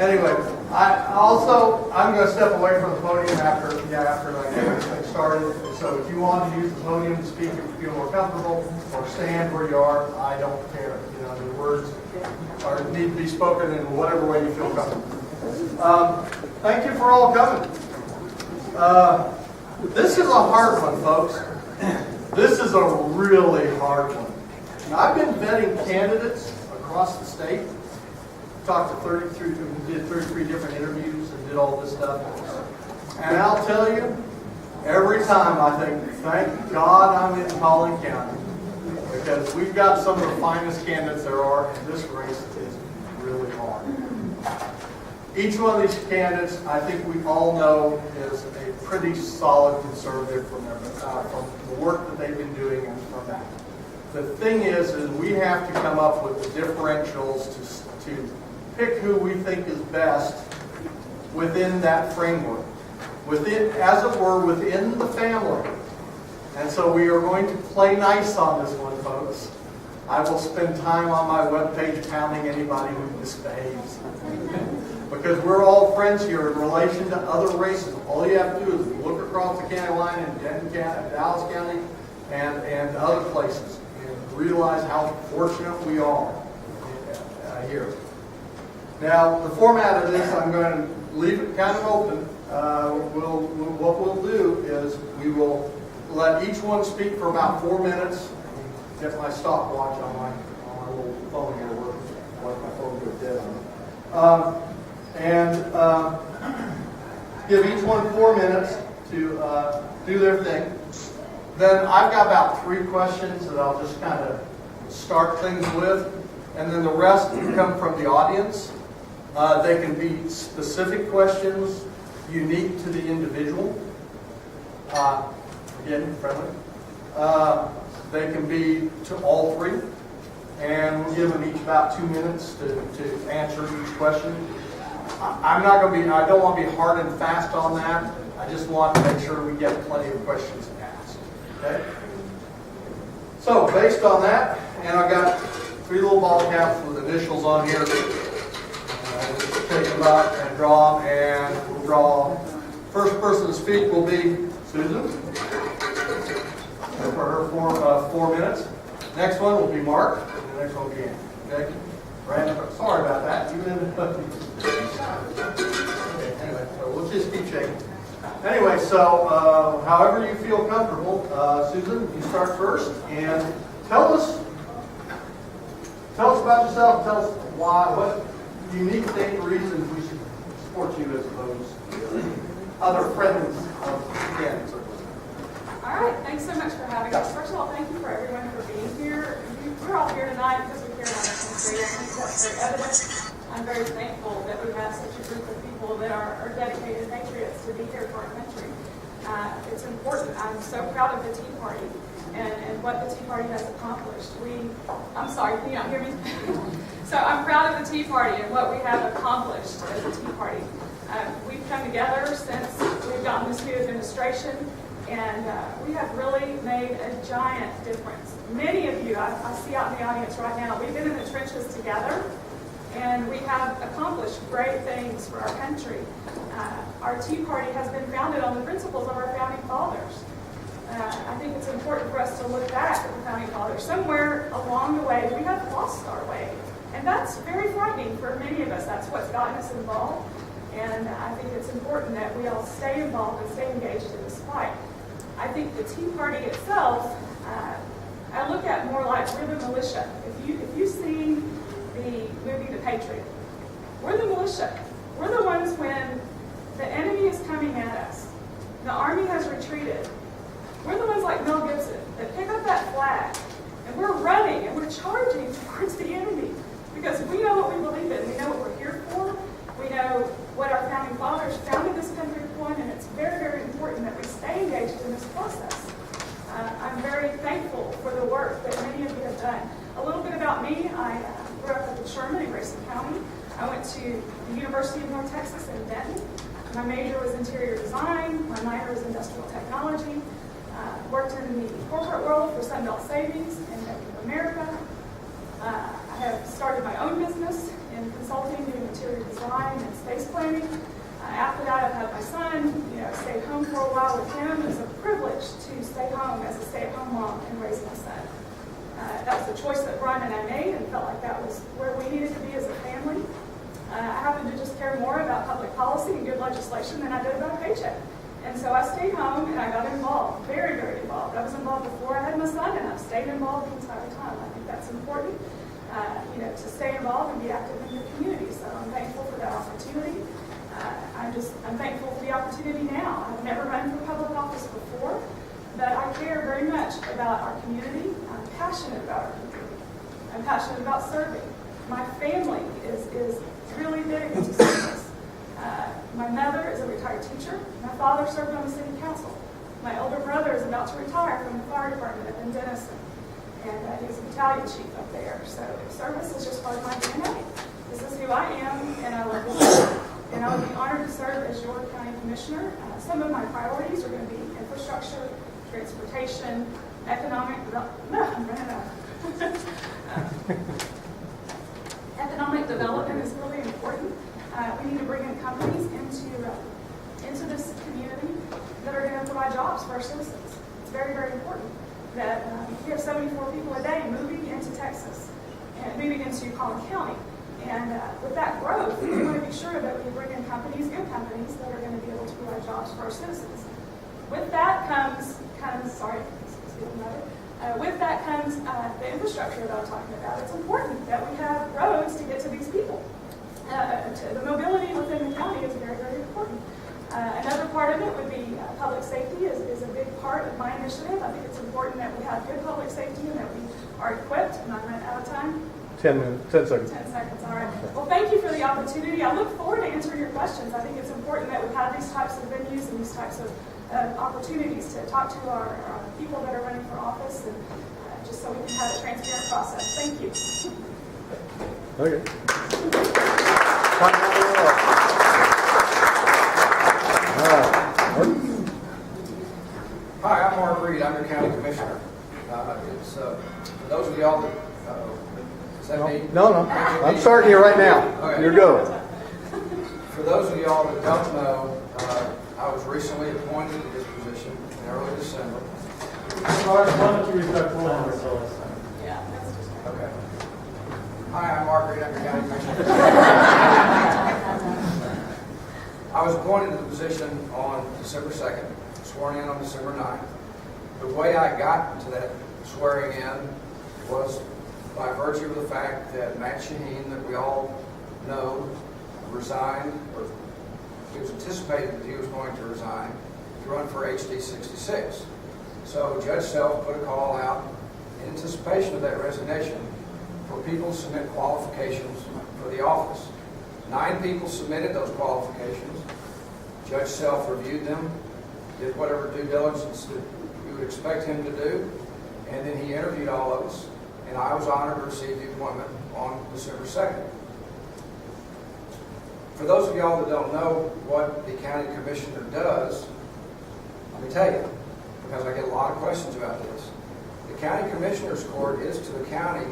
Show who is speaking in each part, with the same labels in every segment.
Speaker 1: Anyway, I'm going to step away from the podium after I get this thing started. So if you want to use the podium to speak, if you feel more comfortable, or stand where you are, I don't care. You know, the words need to be spoken in whatever way you feel comfortable. Thank you for all coming. This is a hard one, folks. This is a really hard one. Now, I've been vetting candidates across the state. Talked to 33, did 33 different interviews and did all this stuff. And I'll tell you, every time I think, thank God I'm in Collin County, because we've got some of the finest candidates there are, and this race is really hard. Each one of these candidates, I think we all know, is a pretty solid conservative from the work that they've been doing and from that. The thing is we have to come up with the differentials to pick who we think is best within that framework, as it were, within the family. And so we are going to play nice on this one, folks. I will spend time on my webpage pounding anybody who misbehaves. Because we're all friends here in relation to other races. All you have to do is look across the county line in Denton County, Dallas County, and other places, and realize how fortunate we are here. Now, the format of this, I'm going to leave it kind of open. What we'll do is we will let each one speak for about 4 minutes. Get my stopwatch on my little phone here, let my phone go dead on it. Give each one 4 minutes to do their thing. Then I've got about 3 questions that I'll just kind of start things with, and then the rest come from the audience. They can be specific questions, unique to the individual. Again, friendly. They can be to all 3, and we'll give them each about 2 minutes to answer each question. I don't want to be hard and fast on that. I just want to make sure we get plenty of questions asked. Okay? So, based on that, and I've got 3 little ball caps with initials on here. Take them out and draw them, and we'll draw. First person to speak will be Susan for her 4 minutes. Next one will be Mark, and the next one will be Ann. Okay? Brandon, sorry about that. Okay, anyway, so we'll just keep checking. Anyway, so however you feel comfortable, Susan, you start first, and tell us about yourself. Tell us what unique reasons we should support you as opposed to other friends of candidates.
Speaker 2: All right, thanks so much for having us. First of all, thank you for everyone for being here. We're all here tonight because we care about our country. I think that's very evident. I'm very thankful that we have such a group of people that are dedicated patriots to be here for our country. It's important. I'm so proud of the Tea Party and what the Tea Party has accomplished. I'm sorry, can you not hear me? So I'm proud of the Tea Party and what we have accomplished as a Tea Party. We've come together since we've gotten this new administration, and we have really made a giant difference. Many of you, I see out in the audience right now, we've been in the trenches together, and we have accomplished great things for our country. Our Tea Party has been founded on the principles of our founding fathers. I think it's important for us to look back at the founding fathers. Somewhere along the way, we have lost our way. And that's very frightening for many of us. That's what's gotten us involved. And I think it's important that we all stay involved and stay engaged in this fight. I think the Tea Party itself, I look at more like we're the militia. If you've seen the movie The Patriot, we're the militia. We're the ones when the enemy is coming at us. The army has retreated. We're the ones like Mel Gibson that pick up that flag and we're running and we're charging towards the enemy because we know what we believe in. We know what we're here for. We know what our founding fathers founded this country for, and it's very, very important that we stay engaged in this process. I'm very thankful for the work that many of you have done. A little bit about me. I grew up in Sherman in Grayson County. I went to the University of North Texas in Denton. My major was interior design. My minor was industrial technology. Worked in the corporate world for Sunbelt Savings in America. I have started my own business in consulting, doing interior design. flying and space planning. After that, I've had my son. I stayed home for a while with him. It was a privilege to stay home as a stay-at-home mom and raise my son. That was a choice that Brian and I made, and felt like that was where we needed to be as a family. I happen to just care more about public policy and good legislation than I did about a paycheck. And so I stayed home and I got involved, very, very involved. I was involved before I had my son, and I've stayed involved the entire time. I think that's important, to stay involved and be active in your community. So I'm thankful for that opportunity. I'm thankful for the opportunity now. I've never run for public office before, but I care very much about our community. I'm passionate about our community. I'm passionate about serving. My family is really big into service. My mother is a retired teacher. My father served on the city council. My older brother is about to retire from the fire department up in Denison, and he's a battalion chief up there. So service is just part of my DNA. This is who I am, and I love this. And I would be honored to serve as your county commissioner. Some of my priorities are going to be infrastructure, transportation, economic economic development is really important. We need to bring in companies into this community that are going to provide jobs for our citizens. It's very, very important that we have 74 people a day moving into Texas and moving into Collin County. And with that growth, we want to be sure that we bring in companies, good companies, that are going to be able to provide jobs for our citizens. With that comes the infrastructure that I'm talking about. It's important that we have roads to get to these people. The mobility within the county is very, very important. Another part of it would be public safety is a big part of my initiative. I think it's important that we have good public safety and that we are equipped. And I'm running out of time.
Speaker 3: 10 seconds.
Speaker 2: 10 seconds, all right. Well, thank you for the opportunity. I look forward to answering your questions. I think it's important that we have these types of venues and these types of opportunities to talk to our people that are running for office, and just so we can have a transparent process. Thank you.
Speaker 3: Okay.
Speaker 4: Hi, I'm Mark Reid. I'm your county commissioner. For those of y'all that is that me?
Speaker 3: No. I'm starting you right now.
Speaker 4: Okay.
Speaker 3: You're going.
Speaker 4: For those of y'all that don't know, I was recently appointed to this position in early December.
Speaker 1: Why don't you respectful on ourselves?
Speaker 2: Yeah, that's just
Speaker 4: Okay. Hi, I'm Mark Reid. I'm your county commissioner. I was appointed to the position on December 2nd, sworn in on December 9th. The way I got to that swearing in was by virtue of the fact that Matt Shaheen, that we all know, resigned, or it was anticipated that he was going to resign to run for HD 66. So Judge Self put a call out in anticipation of that resignation for people to submit qualifications for the office. 9 people submitted those qualifications. Judge Self reviewed them, did whatever due diligence that you would expect him to do, and then he interviewed all of us, and I was honored to receive the appointment on December 2nd. For those of y'all that don't know what the county commissioner does, let me tell you, because I get a lot of questions about this. The county commissioner's court is to the county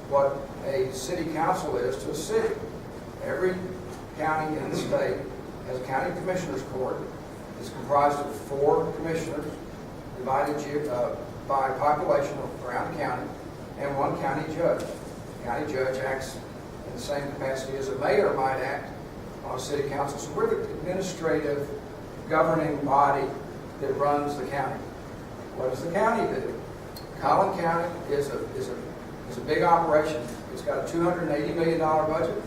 Speaker 4: what a city council is to a city. Every county in the state has a county commissioner's court. It's comprised of 4 commissioners divided by population around the county, and 1 county judge. The county judge acts in the same capacity as a mayor might act on a city council. So we're the administrative governing body that runs the county. What does the county do? Collin County is a big operation. It's got a $280 million budget.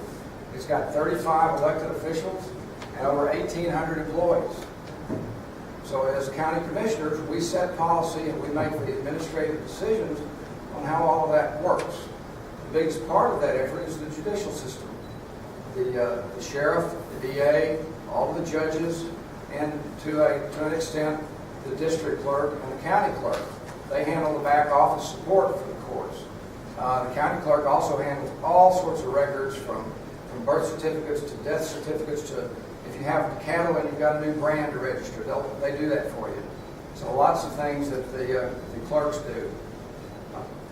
Speaker 4: It's got 35 elected officials and over 1,800 employees. So as county commissioners, we set policy and we make the administrative decisions on how all of that works. The biggest part of that effort is the judicial system. The sheriff, the DA, all the judges, and to an extent, the district clerk and the county clerk. They handle the back office support for the courts. The county clerk also handles all sorts of records from birth certificates to death certificates to if you have cattle and you've got a new brand to register, they do that for you. So lots of things that the clerks do.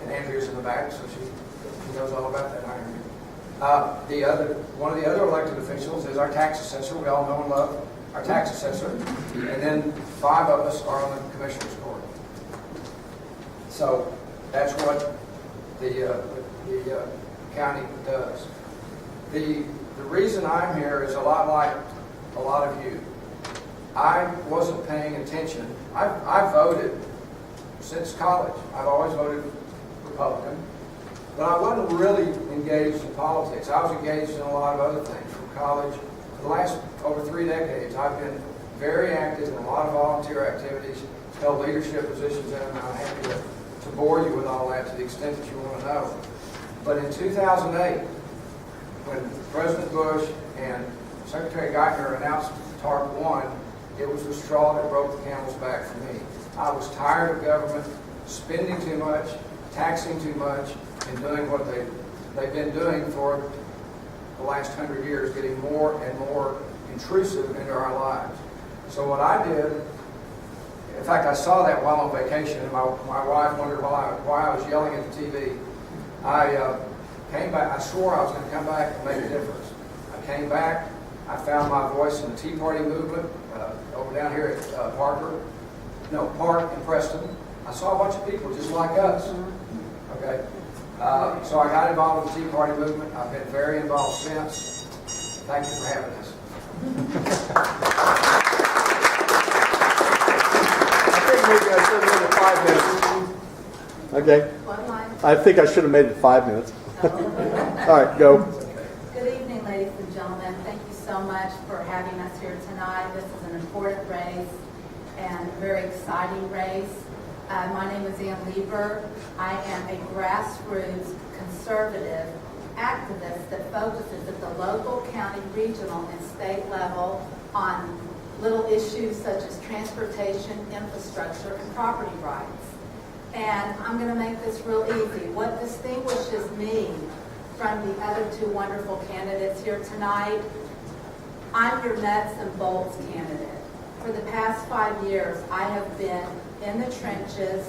Speaker 4: And Andrea's in the back, so she knows all about that. One of the other elected officials is our tax assessor. We all know and love our tax assessor. And then 5 of us are on the commissioner's court. So that's what the county does. The reason I'm here is a lot like a lot of you. I wasn't paying attention. I've voted since college. I've always voted Republican. But I wasn't really engaged in politics. I was engaged in a lot of other things from college. For the last over 3 decades, I've been very active in a lot of volunteer activities, held leadership positions in them, and I'm happy to bore you with all that to the extent that you want to know. But in 2008, when President Bush and Secretary Geithner announced TARP 1, it was the straw that broke the camel's back for me. I was tired of government spending too much, taxing too much, and doing what they've been doing for the last 100 years, getting more and more intrusive into our lives. So what I did, in fact, I saw that while on vacation, and my wife wondered why I was yelling at the TV. I came back. I swore I was going to come back and make a difference. I came back. I found my voice in the Tea Party movement over down here at Park in Preston. I saw a bunch of people just like us. Okay. So I got involved with the Tea Party movement. I've been very involved since. Thank you for having us.
Speaker 3: I think maybe I should have made it 5 minutes. Okay.
Speaker 5: What line?
Speaker 3: I think I should have made it 5 minutes. All right, go.
Speaker 5: Good evening, ladies and gentlemen. Thank you so much for having us here tonight. This is an important race and a very exciting race. My name is Ann Lieber. I am a grassroots conservative activist that focuses at the local, county, regional, and state level on little issues such as transportation, infrastructure, and property rights. And I'm going to make this real easy. What distinguishes me from the other 2 wonderful candidates here tonight, I'm your nuts and bolts candidate. For the past 5 years, I have been in the trenches,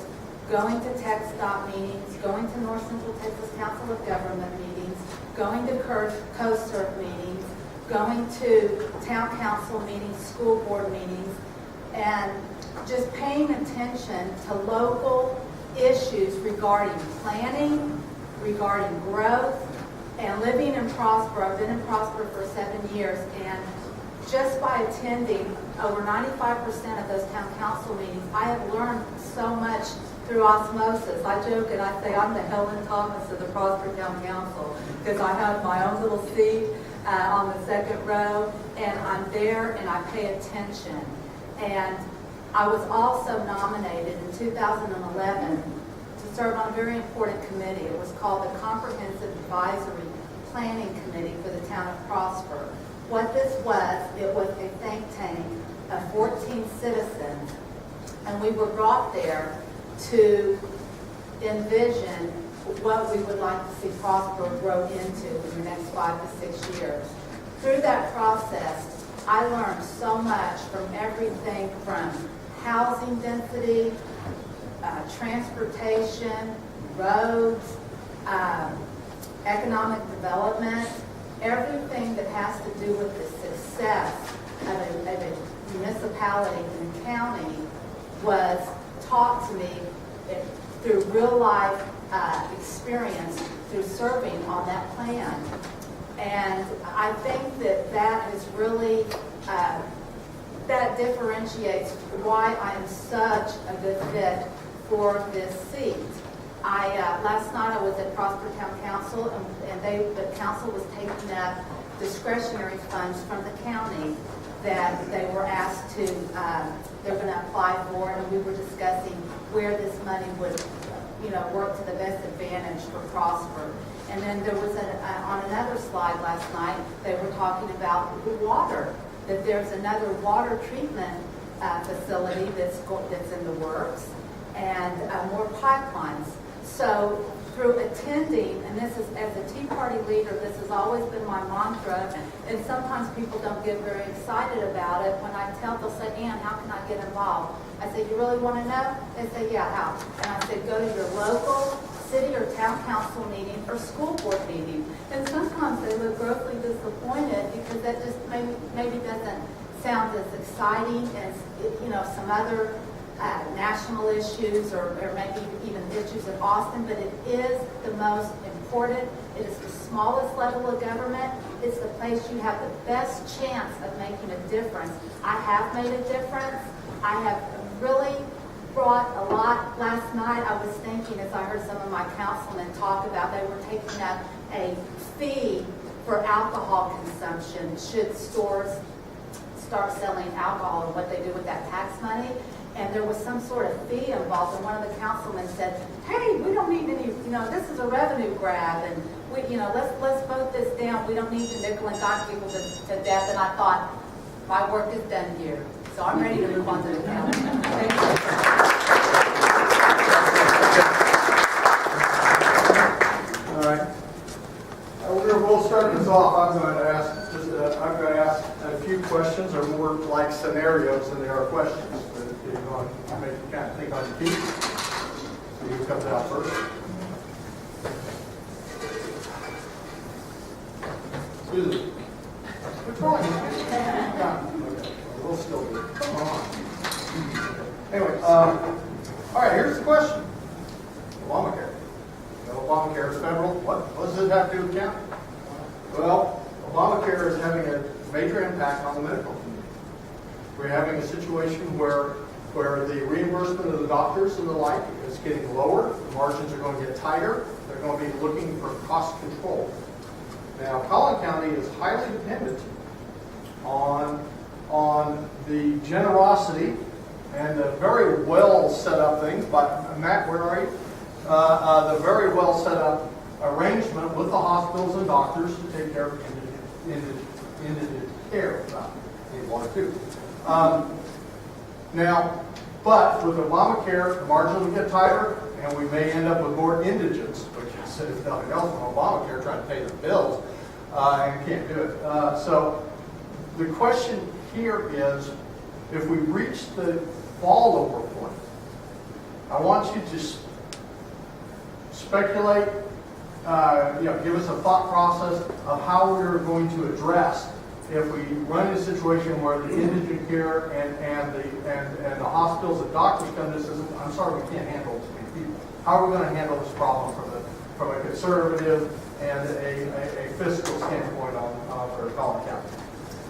Speaker 5: going to TxDOT meetings, going to North Central Texas Council of Government meetings, going to CoSERV meetings, going to town council meetings, school board meetings, and just paying attention to local issues regarding planning, regarding growth, and living in Prosper. I've been in Prosper for 7 years, and just by attending over 95% of those town council meetings, I have learned so much through osmosis. I joke and I say I'm the Helen Thomas of the Prosper Town Council because I have my own little seat on the 2nd row, and I'm there and I pay attention. And I was also nominated in 2011 to serve on a very important committee. It was called the Comprehensive Advisory Planning Committee for the town of Prosper. What this was, it was a think tank of 14 citizens, and we were brought there to envision what we would like to see Prosper grow into in the next 5 to 6 years. Through that process, I learned so much from everything from housing density, transportation, roads, economic development, everything that has to do with the success of a municipality and county was taught to me through real life experience through serving on that plan. And I think that is really, that differentiates why I am such a good fit for this seat. Last night I was at Prosper Town Council, and the council was taking up discretionary funds from the county that they were asked to, they're going to apply for, and we were discussing where this money would, work to the best advantage for Prosper. And then there was on another slide last night, they were talking about water, that there's another water treatment facility that's in the works, and more pipelines. So through attending, and this is, as a Tea Party leader, this has always been my mantra, and sometimes people don't get very excited about it. When I tell, they'll say, Ann, how can I get involved? I say, you really want to know? They say, yeah, how? And I said, go to your local city or town council meeting or school board meeting. And sometimes they look grossly disappointed because that just maybe doesn't sound as exciting as, some other national issues or maybe even issues in Austin, but it is the most important. It is the smallest level of government. It's the place you have the best chance of making a difference. I have made a difference. I have really brought a lot. Last night I was thinking, as I heard some of my councilmen talk about, they were taking up a fee for alcohol consumption should stores start selling alcohol and what they do with that tax money. And there was some sort of fee involved, and one of the councilmen said, "Hey, we don't need any, this is a revenue grab, and let's vote this down. We don't need to nickel and dime people to death." And I thought, my work is done here, so I'm ready to move on to the council. Thank you.
Speaker 1: All right. We'll start this off. I'm going to ask a few questions, or more like scenarios than they are questions. But you're going to make you kind of think on your feet. So who comes out first? Susan. Which one? Okay. We'll still do it. Come on. Anyway, all right, here's the question. Obamacare. Obamacare is federal. What does it have to do with county? Well, Obamacare is having a major impact on the medical community. We're having a situation where the reimbursement of the doctors and the like is getting lower. The margins are going to get tighter. They're going to be looking for cost control. Now, Collin County is highly dependent on the generosity and the very well set up things. But Matt, where are you? The very well set up arrangement with the hospitals and doctors to take care of indigent care. Need one or two. Now, but with Obamacare, the margins will get tighter, and we may end up with more indigents, which is, if nothing else, from Obamacare trying to pay their bills, and can't do it. So the question here is, if we reach the fallover point, I want you to speculate, give us a thought process of how we're going to address if we run into a situation where the indigent care and the hospitals and doctors come to us and say, "I'm sorry, we can't handle this many people." How are we going to handle this problem from a conservative and a fiscal standpoint for Collin County?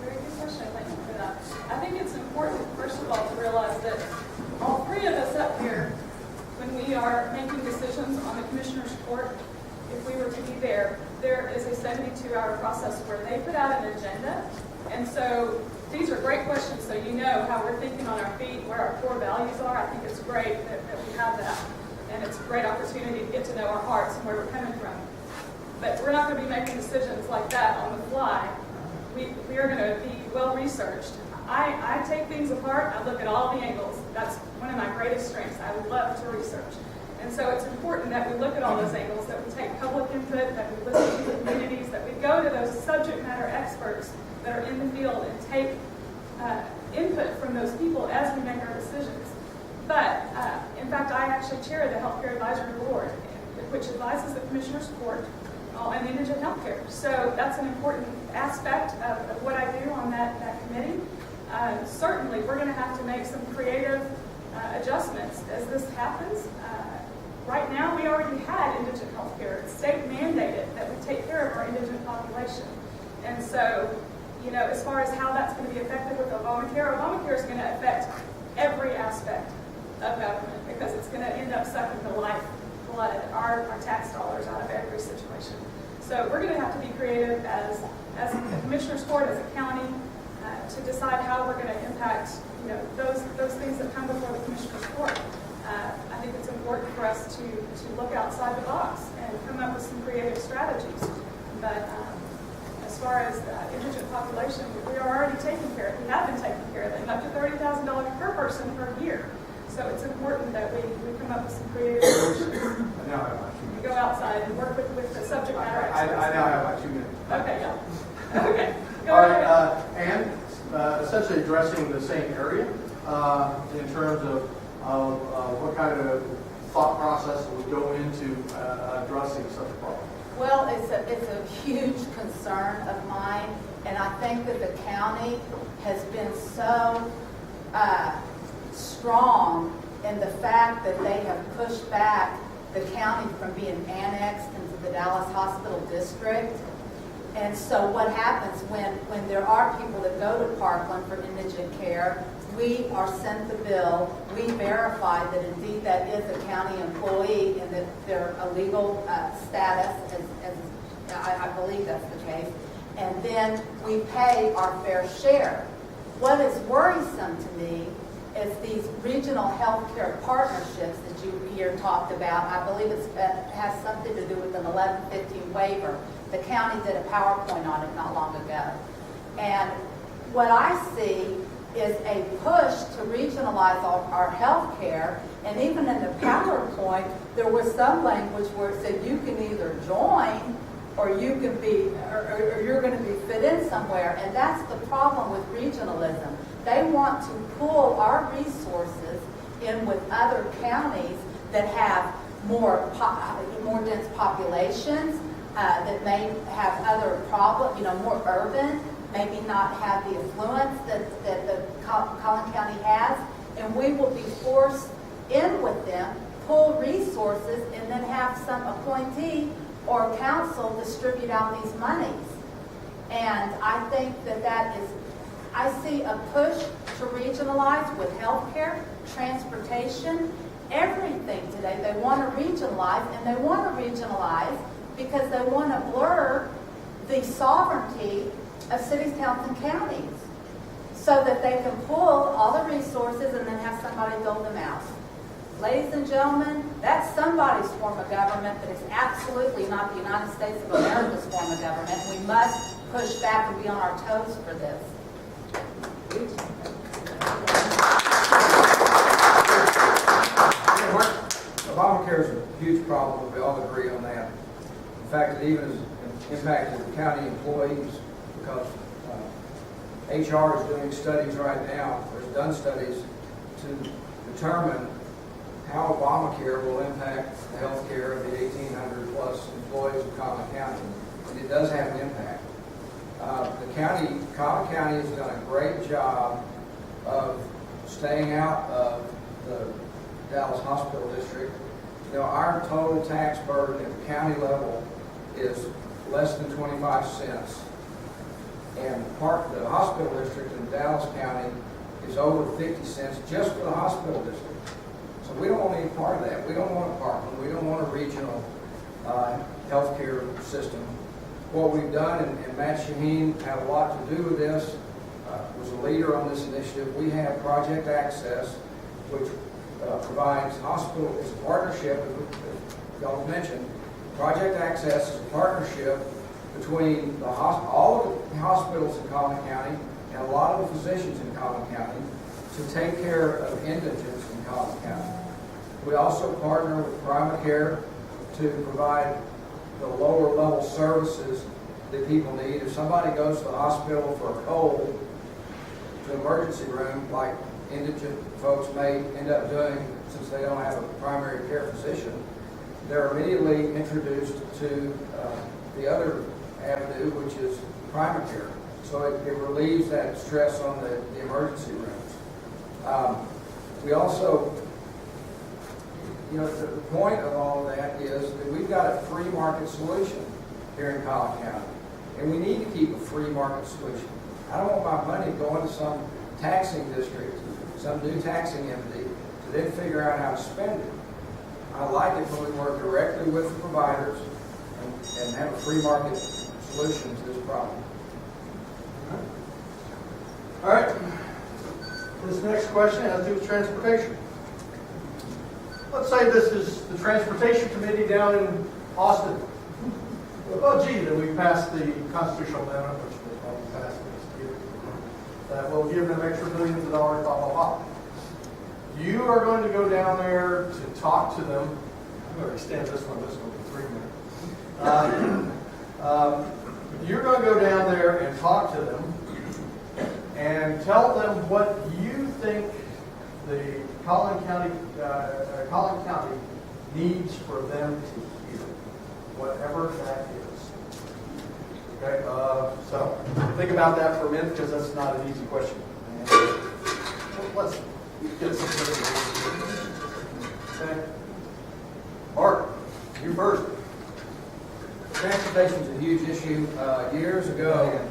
Speaker 2: Very good question. Thank you for that. I think it's important, first of all, to realize that all three of us up here, when we are making decisions on the Commissioner's Court, if we were to be there is a 72-hour process where they put out an agenda. And so these are great questions, so you know how we're thinking on our feet, where our core values are. I think it's great that we have that. And it's a great opportunity to get to know our hearts and where we're coming from. But we're not going to be making decisions like that on the fly. We are going to be well researched. I take things apart. I look at all the angles. That's one of my greatest strengths. I love to research. And so it's important that we look at all those angles, that we take public input, that we listen to the communities, that we go to those subject matter experts that are in the field and take input from those people as we make our decisions. But, in fact, I actually chair the Healthcare Advisory Board, which advises the Commissioner's Court on indigent healthcare. So that's an important aspect of what I do on that committee. Certainly, we're going to have to make some creative adjustments as this happens. Right now, we already had indigent health care. It's state mandated that we take care of our indigent population. And so, as far as how that's going to be effective with Obamacare is going to affect every aspect of government because it's going to end up sucking the lifeblood, our tax dollars out of every situation. So we're going to have to be creative as a Commissioner's Court, as a county, to decide how we're going to impact those things that come before the Commissioner's Court. I think it's important for us to look outside the box and come up with some creative strategies. But as far as the indigent population, we are already taking care of. We have been taking care of them, up to $30,000 per person per year. So it's important that we come up with some creative solutions.
Speaker 1: I now have my 2 minutes.
Speaker 2: Go outside and work with the subject matter experts.
Speaker 1: I now have my 2 minutes.
Speaker 2: Okay, yeah. Okay. Go
Speaker 1: All
Speaker 2: ahead.
Speaker 1: right, and essentially addressing the same area in terms of what kind of thought process that would go into addressing such a problem?
Speaker 5: Well, it's a huge concern of mine, and I think that the county has been so strong in the fact that they have pushed back the county from being annexed into the Dallas Hospital District. And so what happens when there are people that go to Parkland for indigent care, we are sent the bill, we verify that indeed that is a county employee and that their legal status, as I believe that's the case, and then we pay our fair share. What is worrisome to me is these regional healthcare partnerships that you hear talked about. I believe it has something to do with an 1115 waiver. The county did a PowerPoint on it not long ago. And what I see is a push to regionalize our health care, and even in the PowerPoint, there was some language where it said you can either join or you can be, or you're going to be fit in somewhere, and that's the problem with regionalism. They want to pull our resources in with other counties that have more dense populations, that may have other problems, more urban, maybe not have the affluence that the Collin County has, and we will be forced in with them, pull resources, and then have some appointee or council distribute out these monies. And I think I see a push to regionalize with healthcare, transportation, everything today. They want to regionalize, and they want to regionalize because they want to blur the sovereignty of cities, towns, and counties so that they can pull all the resources and then have somebody build them out. Ladies and gentlemen, that's somebody's form of government, but it's absolutely not the United States of America's form of government. We must push back and be on our toes for this.
Speaker 4: Obamacare is a huge problem. We all agree on that. In fact, it even has impacted the county employees because HR is doing studies right now, or has done studies to determine how Obamacare will impact the health care of the 1,800 plus employees of Collin County. And it does have an impact. Collin County has done a great job of staying out of the Dallas Hospital District. Our total tax burden at the county level is less than 25 cents. And the hospital district in Dallas County is over 50 cents just for the hospital district. So we don't want any part of that. We don't want a Parkland. We don't want a regional healthcare system. What we've done, and Matt Shaheen had a lot to do with this, was a leader on this initiative. We have Project Access, which provides hospital, it's a partnership, as y'all mentioned. Project Access is a partnership between all of the hospitals in Collin County and a lot of the physicians in Collin County to take care of indigents in Collin County. We also partner with Primacare to provide the lower level services that people need. If somebody goes to the hospital for a cold, to the emergency room, like indigent folks may end up doing since they don't have a primary care physician, they're immediately introduced to the other avenue, which is Primacare. So it relieves that stress on the emergency rooms. We also, the point of all of that is that we've got a free market solution here in Collin County. And we need to keep a free market solution. I don't want my money going to some taxing district, some new taxing entity, to then figure out how to spend it. I like it when we work directly with the providers and have a free market solution to this problem.
Speaker 1: All right. This next question has to do with transportation. Let's say this is the Transportation Committee down in Austin. Oh, gee, then we passed the constitutional amendment, which will probably pass this year. That will give them extra millions of dollars, blah, blah, blah. You are going to go down there to talk to them. I'm going to extend this one. This will be 3 minutes. You're going to go down there and talk to them and tell them what you think the Collin County needs for them to hear, whatever that is. Okay, so think about that for a minute because that's not an easy question. And let's get some. Okay. Mark, you first.
Speaker 4: Transportation is a huge issue. Years ago,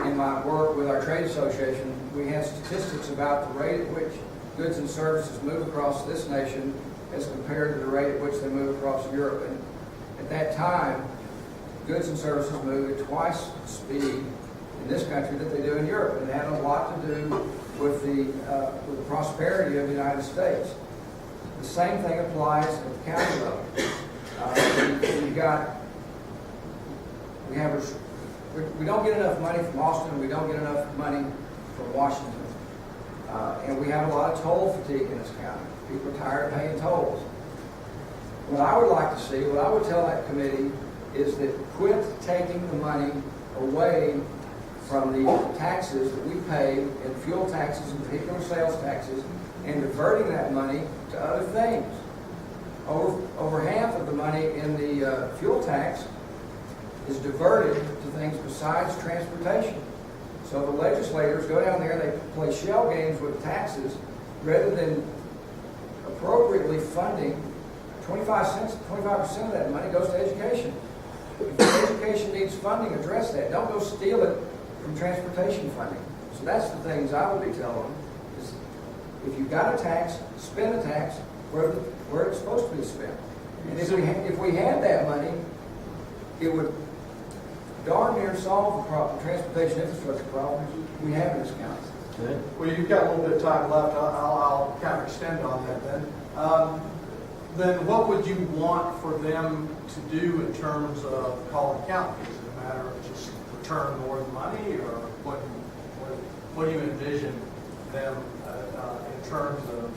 Speaker 4: in my work with our trade association, we had statistics about the rate at which goods and services move across this nation as compared to the rate at which they move across Europe. And at that time, goods and services moved at twice the speed in this country that they do in Europe. And it had a lot to do with the prosperity of the United States. The same thing applies at the county level. We don't get enough money from Austin, we don't get enough money from Washington. And we have a lot of toll fatigue in this county. People are tired of paying tolls. What I would like to see, what I would tell that committee is that quit taking the money away from the taxes that we pay in fuel taxes and vehicular sales taxes and diverting that money to other things. Over half of the money in the fuel tax is diverted to things besides transportation. So the legislators go down there, they play shell games with taxes rather than appropriately funding 25% of that money goes to education. If education needs funding, address that. Don't go steal it from transportation funding. So that's the things I would be telling them. Is if you've got a tax, spend the tax where it's supposed to be spent. And if we had that money, it would darn near solve the transportation infrastructure problems we have in this county.
Speaker 3: Okay.
Speaker 1: Well, you've got a little bit of time left. I'll kind of extend on that then. Then what would you want for them to do in terms of Collin County? Is it a matter of just return more money, or what do you envision them in terms of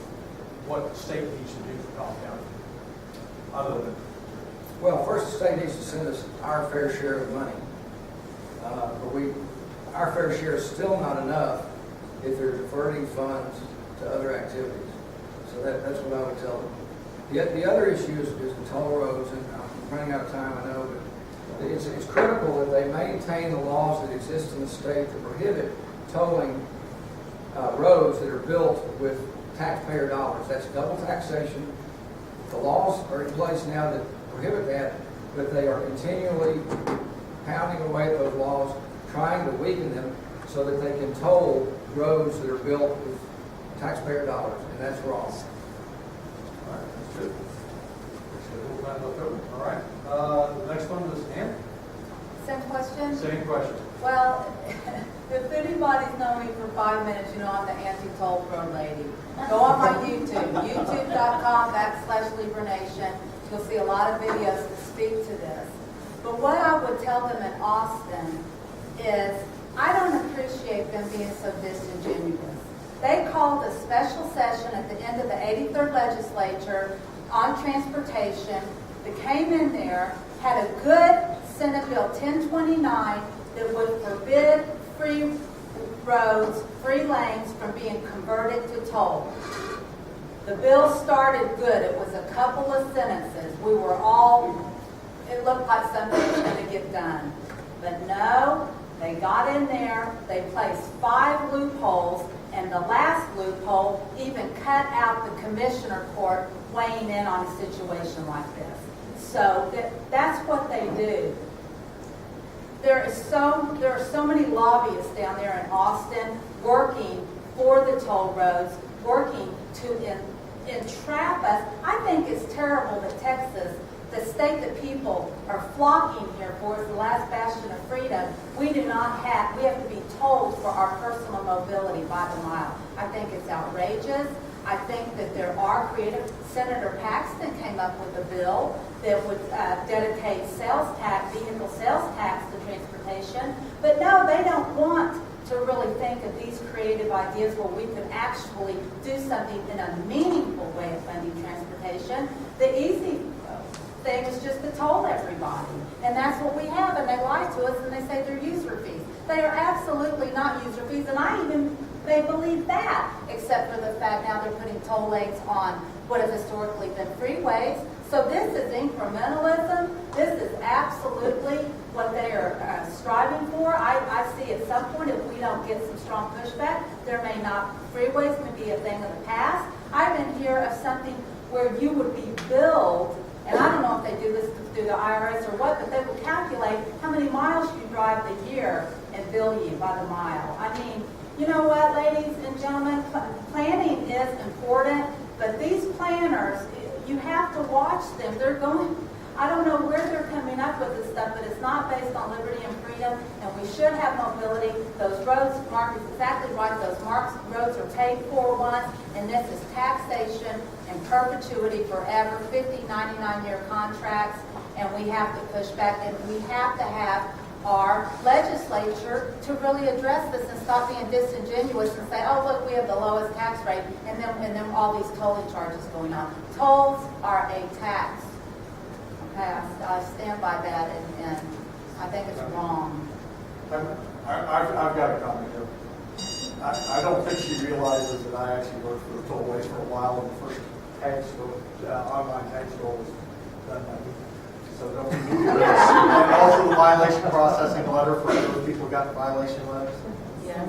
Speaker 1: what the state needs to do for Collin County? Other than,
Speaker 4: Well, first the state needs to send us our fair share of money. But our fair share is still not enough if they're diverting funds to other activities. So that's what I would tell them. The other issue is the toll roads, and I'm running out of time, I know, but it's critical that they maintain the laws that exist in the state that prohibit tolling roads that are built with taxpayer dollars. That's double taxation. The laws are in place now that prohibit that, but they are continually pounding away at those laws, trying to weaken them so that they can toll roads that are built with taxpayer dollars, and that's wrong.
Speaker 1: all right, that's good. We'll wrap up there. All right. The next one is Ann.
Speaker 5: Same question?
Speaker 1: Same question.
Speaker 5: Well, if anybody's known me for 5 minutes, you know I'm the anti-toll road lady. Go on my YouTube, youtube.com/LieberNation. You'll see a lot of videos that speak to this. But what I would tell them in Austin is, I don't appreciate them being so disingenuous. They called a special session at the end of the 83rd legislature on transportation that came in there, had a good Senate Bill 1029 that would forbid free roads, free lanes from being converted to toll. The bill started good. It was a couple of sentences. We were all, it looked like something was going to get done. But no, they got in there, they placed 5 loopholes, and the last loophole even cut out the commissioner court weighing in on a situation like this. So that's what they do. There are so many lobbyists down there in Austin working for the toll roads, working to entrap us. I think it's terrible that Texas, the state that people are flocking here for, is the last bastion of freedom. We have to be told for our personal mobility by the mile. I think it's outrageous. I think that there are creative. Senator Paxton came up with a bill that would dedicate vehicle sales tax to transportation. But no, they don't want to really think of these creative ideas where we could actually do something in a meaningful way of funding transportation. The easy thing is just to toll everybody. And that's what we have, and they lie to us and they say they're user fees. They are absolutely not user fees, and I even they believe that, except for the fact now they're putting toll lanes on what have historically been freeways. So this is incrementalism. This is absolutely what they are striving for. I see at some point, if we don't get some strong pushback, there may not, freeways may be a thing of the past. I've been here of something where you would be billed, and I don't know if they do this through the IRS or what, but they will calculate how many miles you drive a year and bill you by the mile. I mean, you know what, ladies and gentlemen, planning is important, but these planners, you have to watch them. They're going, I don't know where they're coming up with this stuff, but it's not based on liberty and freedom, and we should have mobility. Those roads, Mark is exactly right, those roads are paid for once, and this is taxation in perpetuity forever, 50, 99-year contracts, and we have to push back, and we have to have our legislature to really address this and stop being disingenuous and say, oh, look, we have the lowest tax rate, and then all these tolling charges going on. Tolls are a tax. Okay, I stand by that, and I think it's wrong.
Speaker 1: I've got a comment here. I don't think she realizes that I actually worked for the tollways for a while, and the first tax bill, online tax bill was done by me. So don't be new to this. And also the violation processing letter for those people who got the violation letters.
Speaker 5: Yes.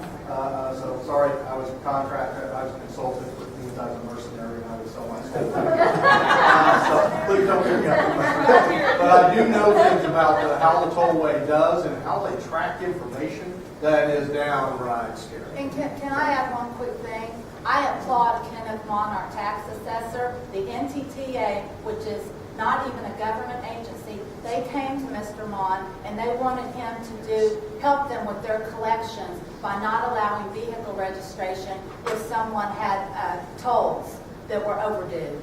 Speaker 1: So sorry, I was a contractor, I was a consultant, which means I was a mercenary and I would sell my stuff. So please don't get me up. But I do know things about how the tollway does and how they track information that is downright scary.
Speaker 5: And can I add one quick thing? I applaud Kenneth Mon, our tax assessor, the NTTA, which is not even a government agency. They came to Mr. Mon and they wanted him to help them with their collections by not allowing vehicle registration if someone had tolls that were overdue.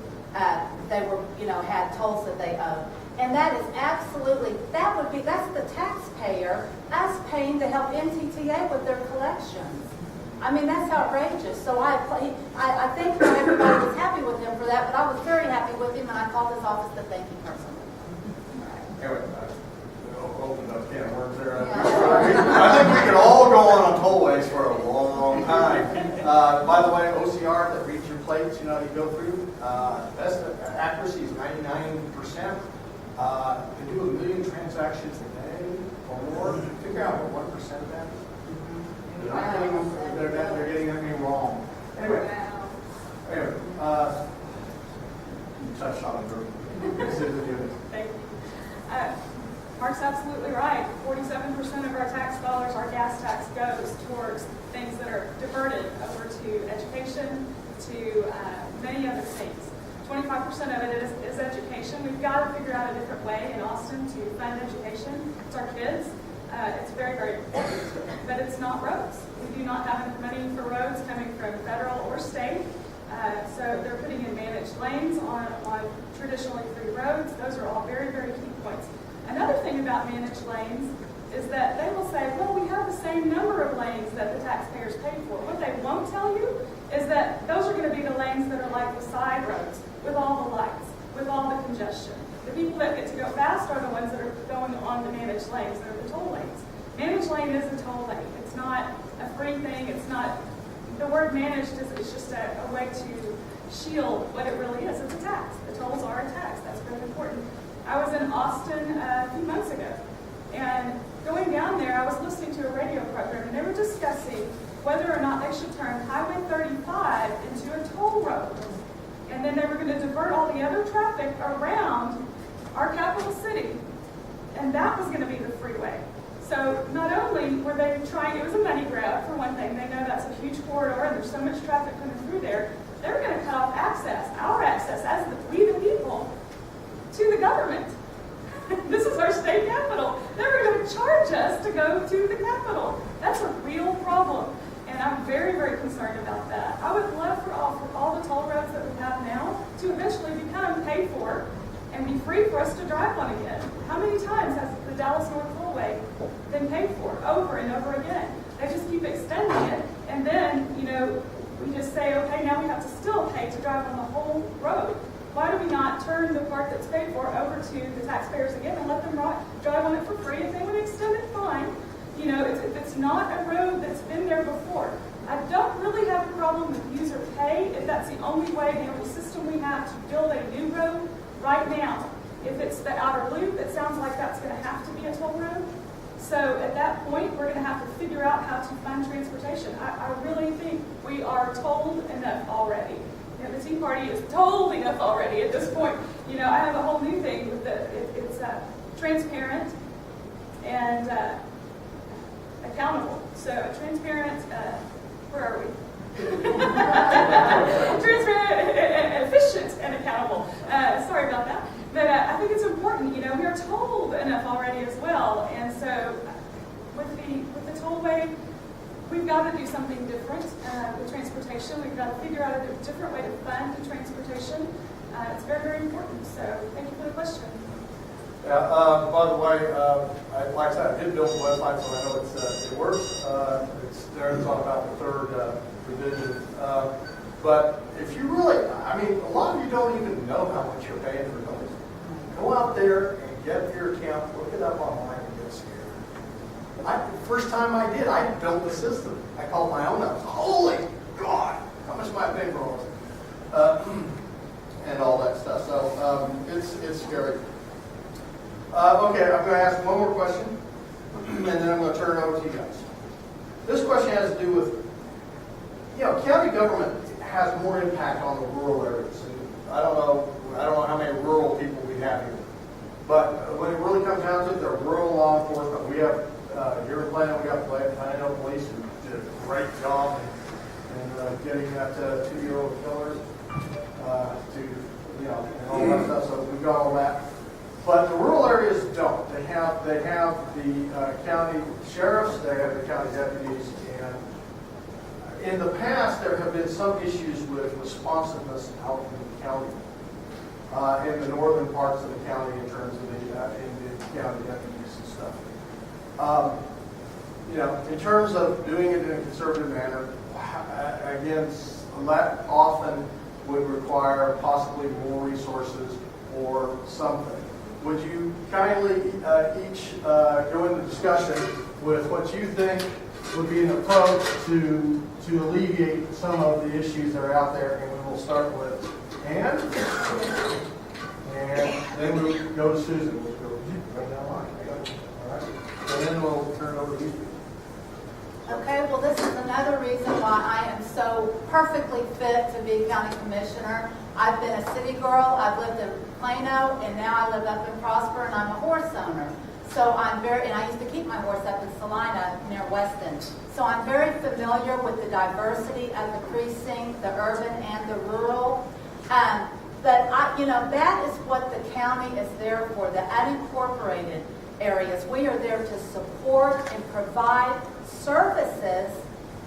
Speaker 5: They were, had tolls that they owed. And that is absolutely, that's the taxpayer, us paying to help NTTA with their collections. I mean, that's outrageous. So I think not everybody was happy with him for that, but I was very happy with him, and I called his office to thank him personally.
Speaker 1: Anyway, I opened up a can of worms there. I think we could all go on tollways for a long time. By the way, OCR that reads your plates, you go through, best accuracy is 99%. They do 1 million transactions a day or more. Figure out what 1% of that is. They're getting everything wrong. Anyway, you touched on it.
Speaker 2: Thank you. Mark's absolutely right. 47% of our tax dollars, our gas tax, goes towards things that are diverted over to education, to many other things. 25% of it is education. We've got to figure out a different way in Austin to fund education. It's our kids. It's very, very important, but it's not roads. We do not have enough money for roads coming from federal or state, so they're putting in managed lanes on traditionally free roads. Those are all very, very key points. Another thing about managed lanes is that they will say, well, we have the same number of lanes that the taxpayers pay for. What they won't tell you is that those are going to be the lanes that are like the side roads, with all the lights, with all the congestion. The people that get to go fast are the ones that are going on the managed lanes. They're the toll lanes. Managed lane is a toll lane. It's not a free thing. It's not, the word managed is just a way to shield what it really is. It's a tax. The tolls are a tax. That's really important. I was in Austin a few months ago, and going down there, I was listening to a radio program, and they were discussing whether or not they should turn Highway 35 into a toll road. And then they were going to divert all the other traffic around our capital city. And that was going to be the freeway. So not only were they trying, it was a money grab for one thing, they know that's a huge corridor and there's so much traffic coming through there, they were going to cut off access, our access as we the people, to the government. This is our state capital. They were going to charge us to go to the capital. That's a real problem. And I'm very, very concerned about that. I would love for all the toll roads that we have now to eventually become paid for and be free for us to drive on again. How many times has the Dallas North Tollway been paid for over and over again? They just keep extending it, and then, we just say, okay, now we have to still pay to drive on the whole road. Why do we not turn the part that's paid for over to the taxpayers again and let them drive on it for free? If they want to extend it, fine. If it's not a road that's been there before. I don't really okay if that's the only way, the only system we have to build a new road right now. If it's the outer loop, it sounds like that's going to have to be a toll road. So at that point, we're going to have to figure out how to fund transportation. I really think we are told enough already. You know, the Tea Party is told enough already at this point. You know, I have a whole new thing with it's transparent and accountable. So transparent, where are we? Transparent, efficient, and accountable. Sorry about that. But I think it's important, you know, we are told enough already as well. And so with the tollway, we've got to do something different with transportation. We've got to figure out a different way to fund the transportation. It's very, very important. So thank you for the question.
Speaker 1: Yeah, by the way, like I said, I did build the website, so I know it works. It's on about the third revision. But if you really, I mean, a lot of you don't even know how much you're paying for noise. Go out there and get your account, look it up online, and get scared. The first time I did, I built the system. I called my own up. Holy God, how much am I paying for all this? And all that stuff. So it's scary. Okay, I'm going to ask one more question, and then I'm going to turn it over to you guys. This question has to do with, you know, county government has more impact on the rural areas. And I don't know how many rural people we have here. But when it really comes down to it, they're rural law enforcement. We have, here in Plano, we got Plano Police who did a great job in getting that 2-year-old killers to, you know, and all that stuff. So we've got all that. But the rural areas don't. They have the county sheriffs, they have the county deputies, and in the past there have been some issues with responsiveness out in the county, in the northern parts of the county in terms of the county deputies and stuff. You know, in terms of doing it in a conservative manner, again, that often would require possibly more resources or something. Would you kindly each go into discussion with what you think would be an approach to alleviate some of the issues that are out there? And we will start with Ann, and then we'll go to Susan. We'll go right down the line. All right, and then we'll turn it over to you.
Speaker 5: Okay, well, this is another reason why I am so perfectly fit to be county commissioner. I've been a city girl, I've lived in Plano, and now I live up in Prosper, and I'm a horse owner. So and I used to keep my horse up in Salina near Weston. So I'm very familiar with the diversity of the precinct, the urban and the rural. But that is what the county is there for, the unincorporated areas. We are there to support and provide services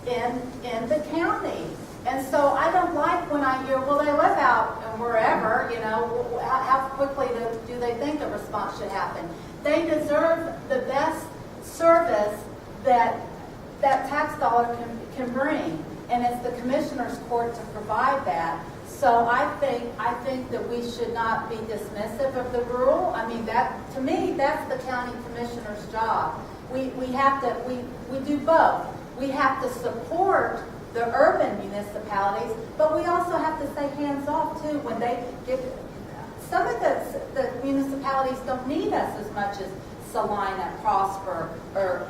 Speaker 5: in the county. And so I don't like when I hear, well, they live out wherever, you know, how quickly do they think a response should happen? They deserve the best service that tax dollar can bring. And it's the commissioner's court to provide that. So I think that we should not be dismissive of the rural. I mean, to me, that's the county commissioner's job. We do both. We have to support the urban municipalities, but we also have to say hands off too when they get. Some of the municipalities don't need us as much as Salina, Prosper, or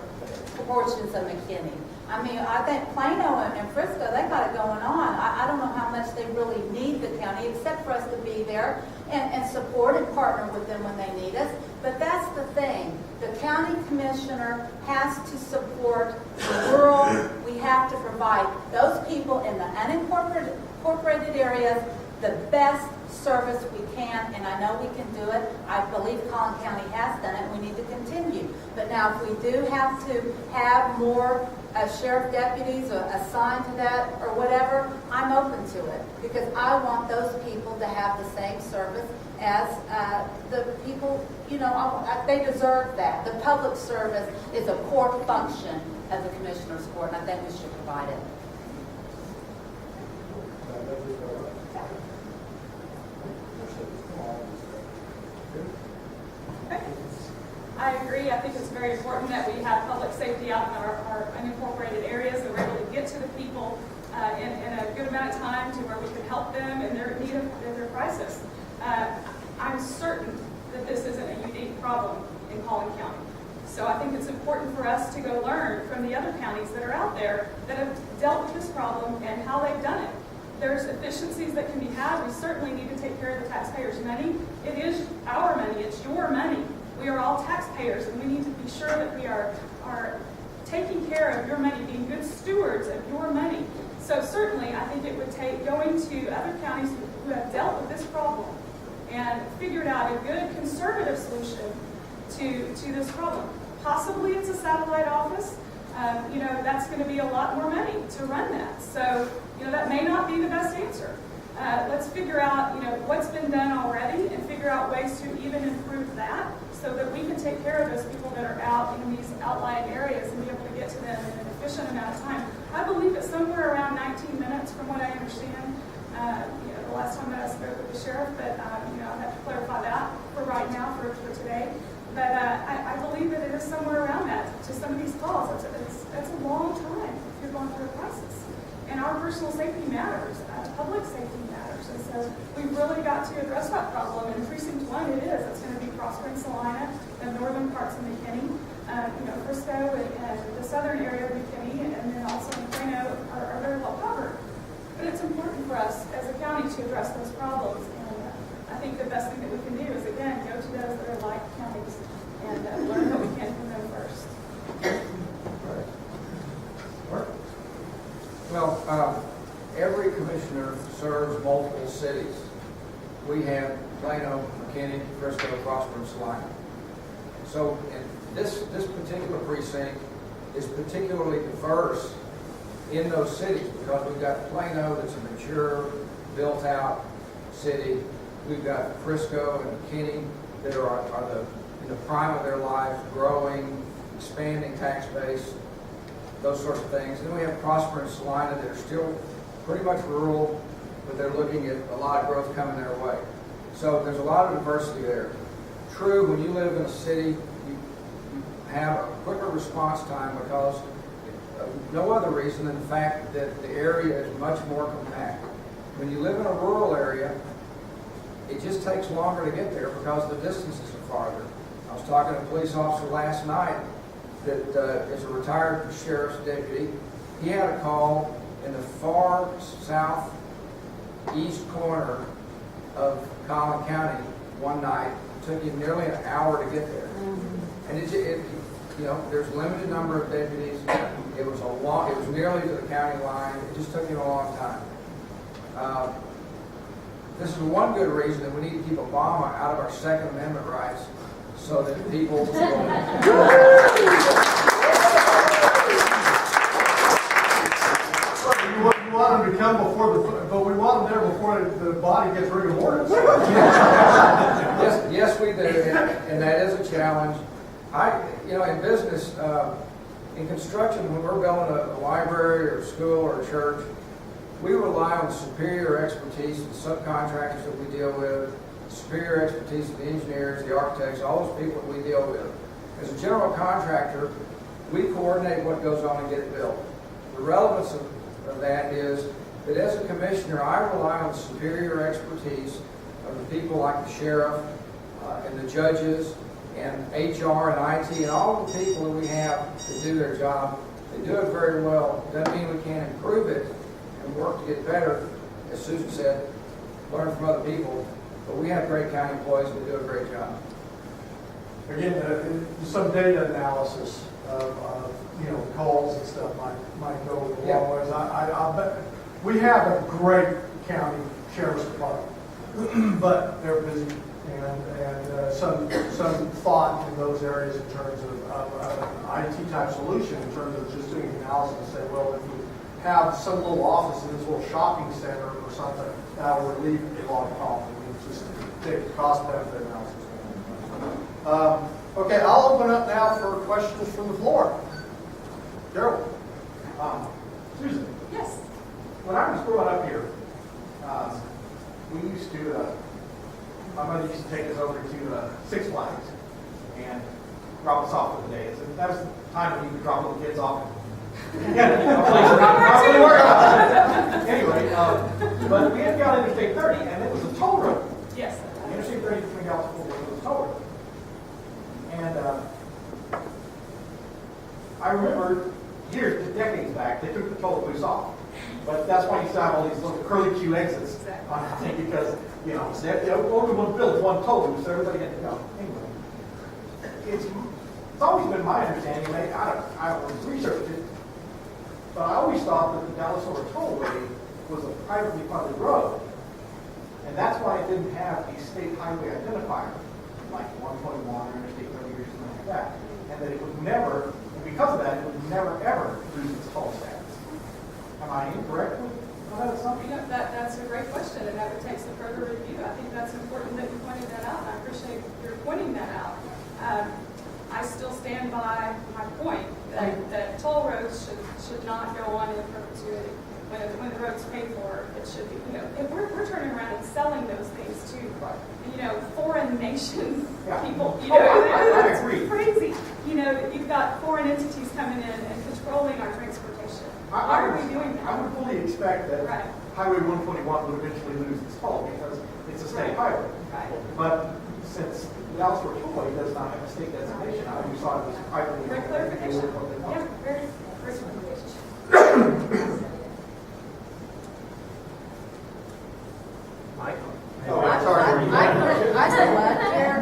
Speaker 5: portions of McKinney. I mean, I think Plano and Frisco, they got it going on. I don't know how much they really need the county, except for us to be there and support and partner with them when they need us. But that's the thing. The county commissioner has to support the rural. We have to provide those people in the unincorporated areas the best service we can, and I know we can do it. I believe Collin County has done it. We need to continue. But now if we do have to have more sheriff deputies assigned to that or whatever, I'm open to it because I want those people to have the same service as the people, you know, they deserve that. The public service is a core function of the Commissioner's Court, and I think we should provide it.
Speaker 2: I agree. I think it's very important that we have public safety out in our unincorporated areas and regularly get to the people in a good amount of time to where we can help them in their need of their crisis. I'm certain that this isn't a unique problem in Collin County. So I think it's important for us to go learn from the other counties that are out there that have dealt with this problem and how they've done it. There's efficiencies that can be had. We certainly need to take care of the taxpayers' money. It is our money. It's your money. We are all taxpayers, and we need to be sure that we are taking care of your money, being good stewards of your money. So certainly, I think it would take going to other counties who have dealt with this problem and figured out a good conservative solution to this problem. Possibly it's a satellite office. That's going to be a lot more money to run that. So, that may not be the best answer. Let's figure out, what's been done already and figure out ways to even improve that so that we can take care of those people that are out in these outlying areas and be able to get to them in an efficient amount of time. I believe it's somewhere around 19 minutes from what I understand. The last time that I spoke with the sheriff, but I'll have to clarify that for right now, for today. But I believe that it is somewhere around that to some of these calls. That's a long time if you're going through a crisis. And our personal safety matters, public safety matters. And so we've really got to address that problem. And Precinct 1 it is. It's going to be Prosper and Salina, the northern parts of McKinney, Frisco, and the southern area of McKinney, and then also in Plano are very well covered. But it's important for us as a county to address those problems. And I think the best thing that we can do is, again, go to those that are like counties and learn what we can from them first.
Speaker 4: Well, every commissioner serves multiple cities. We have Plano, McKinney, Frisco, Prosper, and Salina. So this particular precinct is particularly diverse in those cities because we've got Plano that's a mature, built-out city. We've got Frisco and McKinney that are in the prime of their life, growing, expanding tax base, those sorts of things. And then we have Prosper and Salina that are still pretty much rural, but they're looking at a lot of growth coming their way. So there's a lot of diversity there. True, when you live in a city, you have a quicker response time because of no other reason than the fact that the area is much more compact. When you live in a rural area, it just takes longer to get there because the distances are farther. I was talking to a police officer last night that is a retired sheriff's deputy. He had a call in the far southeast corner of Collin County one night. It took him nearly an hour to get there. And there's a limited number of deputies. It was nearly to the county line. It just took him a long time. This is one good reason that we need to keep Obama out of our Second Amendment rights so that people
Speaker 1: We want them to come but we want them there before the body gets rigor mortis.
Speaker 4: Yes, we do, and that is a challenge. In business, in construction, when we're building a library or a school or a church, we rely on the superior expertise of the subcontractors that we deal with, the superior expertise of the engineers, the architects, all those people that we deal with. As a general contractor, we coordinate what goes on and get it built. The relevance of that is that as a commissioner, I rely on the superior expertise of the people like the sheriff and the judges and HR and IT and all the people that we have to do their job. They do it very well. Doesn't mean we can't improve it and work to get better. As Susan said, learn from other people. But we have great county employees that do a great job.
Speaker 1: Again, some data analysis of calls and stuff might go a long ways. I bet we have a great county sheriff's department, but they're busy and some thought in those areas in terms of an IT type solution in terms of just doing analysis and say, well, if we have some little office in this little shopping center or something, that will relieve a lot of cost. We just take the cost benefit analysis. Okay, I'll open up now for questions from the floor. Gerald.
Speaker 6: Susan,
Speaker 2: Yes.
Speaker 6: when I was growing up here, we used to, my mother used to take us over to Six Flags and drop us off for the day. And that was the time when you could drop little kids off and Anyway, but we had got Interstate 30, and it was a toll road.
Speaker 2: Yes.
Speaker 6: Interstate 30 between Dallas and Fort Worth was a toll road. And I remember years, decades back, they took the toll booths off. But that's why you still have all these little curly Q exits on the thing, because, you know, they only one built one toll booth, so everybody had to go. Anyway, it's always been my understanding, maybe I don't researched it, but I always thought that the Dallas-Fort Tollway was a privately funded road. And that's why it didn't have a state highway identifier, like 121 or Interstate 30 or something like that. And that it would never, and because of that, it would never ever lose its toll status. Am I incorrect with that assumption?
Speaker 2: You know, that's a great question, and that would take some further review. I think that's important that you pointed that out, and I appreciate your pointing that out. I still stand by my point that toll roads should not go on in perpetuity. When the road's paid for, it should be, you know, if we're turning around and selling those things to, you know, foreign nations, people, you know,
Speaker 6: I
Speaker 2: it's
Speaker 6: agree.
Speaker 2: crazy. You know, you've got foreign entities coming in and controlling our transportation. Why are we doing that?
Speaker 6: I would fully expect that
Speaker 2: Right.
Speaker 6: Highway 121 would eventually lose its toll because it's a state highway.
Speaker 2: Right.
Speaker 6: But since the Dallas-Fort Tollway does not have a state designation, I always thought it was privately.
Speaker 2: Great clarification.
Speaker 6: What they want.
Speaker 2: Yeah, very great clarification.
Speaker 1: Oh, I'm sorry.
Speaker 5: I grew up here,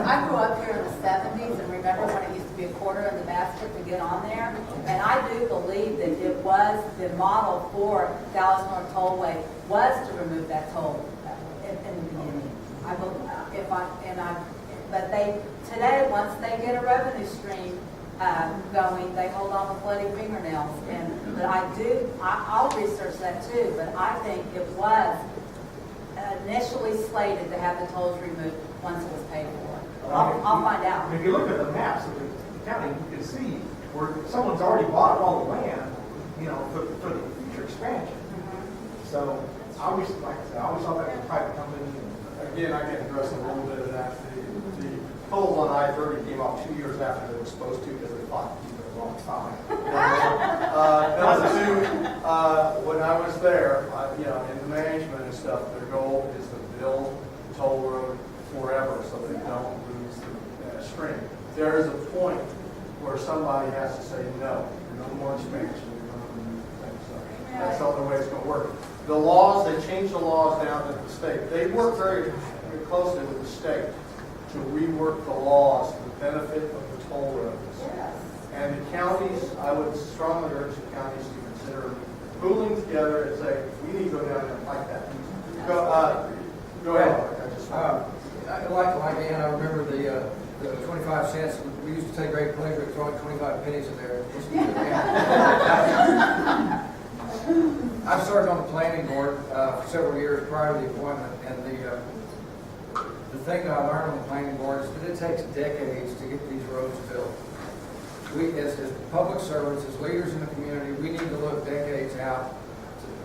Speaker 5: I grew up here in the 70s, and remember when it used to be a quarter in the basket to get on there? And I do believe that it was the model for Dallas North Tollway was to remove that toll in the beginning. I believe, but today, once they get a revenue stream going, they hold on with bloody fingernails. But I'll research that too, but I think it was initially slated to have the tolls removed once it was paid for. I'll find out.
Speaker 6: If you look at the maps of the county, you can see where someone's already bought all the land, you know, for the future expansion. So I always, like I said, I always thought that was a private company.
Speaker 1: Again, I can address a little bit of that. The tolls on I-30 came out 2 years after they were supposed to because they fought to keep it a long time. Number two, when I was there, you know, in the management and stuff, their goal is to build the toll road forever so they don't lose the stream. There is a point where somebody has to say no more expansion. We're going to remove things. So that's the only way it's going to work. The laws, they changed the laws down at the state. They work very closely with the state to rework the laws for the benefit of the toll roads.
Speaker 5: Yes.
Speaker 1: And the counties, I would strongly urge the counties to consider pooling together and say, we need to go down there and fight that. Go ahead, Mark.
Speaker 4: Like Ann, I remember the 25 cents. We used to take great pleasure in throwing 25 pennies in there. I've served on the planning board for several years prior to the appointment, and the thing that I learned on the planning board is that it takes decades to get these roads built. We, as public servants, as leaders in the community, we need to look decades out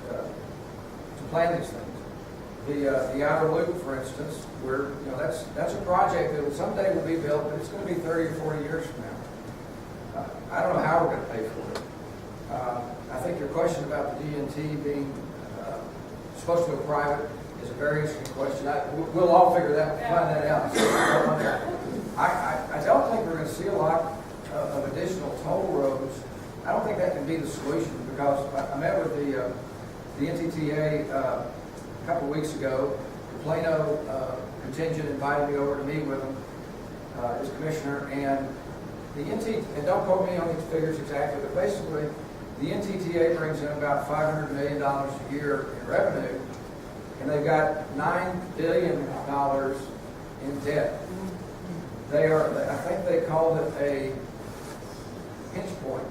Speaker 4: to plan these things. The outer loop, for instance, where that's a project that someday will be built, but it's going to be 30 or 40 years from now. I don't know how we're going to pay for it. I think your question about the DNT being supposed to go private is a very interesting question. We'll all find that out. I don't think we're going to see a lot of additional toll roads. I don't think that can be the solution, because I met with the NTTA a couple of weeks ago. The Plano contingent invited me over to meet with them as commissioner, and and don't quote me on these figures exactly, but basically the NTTA brings in about $500 million a year in revenue, and they've got $9 billion in debt. I think they called it a pinch point.